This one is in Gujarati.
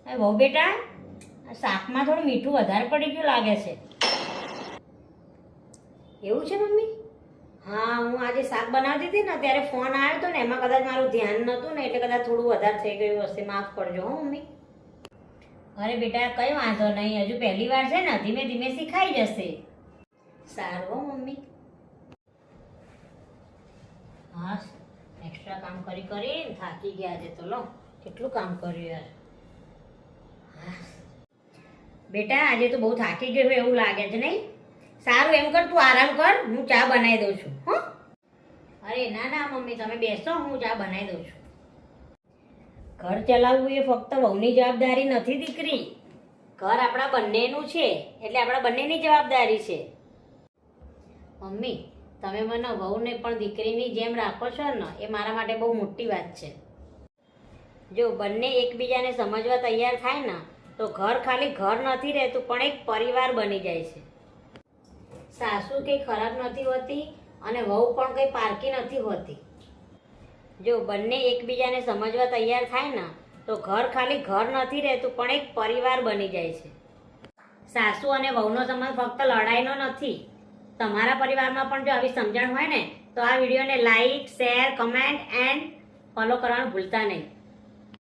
અરે બહુ બેટા, આ શાકમાં થોડું મીઠું વધારે પડી ગયું લાગે છે. એવું છે મમ્મી? હા, હું આજે શાક બનાવતી હતી ને ત્યારે ફોન આવ્યો હતો ને, એમાં કદાચ મારું ધ્યાન નહોતું ને એટલે કદાચ થોડું વધારે થઈ ગયું હશે. માફ કરજો હો મમ્મી. અરે બેટા કઈ વાંધો નહીં, હજુ પહેલી વાર છે ને, ધીમે ધીમે શીખાઈ જશે. સારું હો મમ્મી. હા, એક્સ્ટ્રા કામ કરી કરીને થાકી ગયા છે તો લો, કેટલું કામ કર્યું યાર. બેટા આજે તો બહુ થાકી ગયો એવું લાગે છે નહીં? સારું એમ કર, તું આરામ કર, હું ચા બનાવી દઉં છું. હો અરે ના ના મમ્મી, તમે બેસો, હું ચા બનાવી દઉં છું. ઘર ચલાવવું એ ફક્ત વહુની જવાબદારી નથી દીકરી, ઘર આપણા બંનેનું છે, એટલે આપણા બંનેની જવાબદારી છે. મમ્મી તમે મને વહુને પણ દીકરીની જેમ રાખો છો ને, એ મારા માટે બહુ મોટી વાત છે. જો બંને એકબીજાને સમજવા તૈયાર થાય ને તો ઘર ખાલી ઘર નથી રહેતું પણ એક પરિવાર બની જાય છે. સાસુ કંઈ ખરાબ નથી હોતી અને વહુ પણ કંઈ પારકી નથી હોતી. જો બંને એકબીજાને સમજવા તૈયાર થાય ને તો ઘર ખાલી ઘર નથી રહેતું પણ એક પરિવાર બની જાય છે. સાસુ અને વહુનો સંબંધ ફક્ત લડાઈનો નથી. તમારા પરિવારમાં પણ જો આવી સમજણ હોય ને તો આ વિડીયોને like, share, comment and follow કરવાનું ભૂલતા નહીં.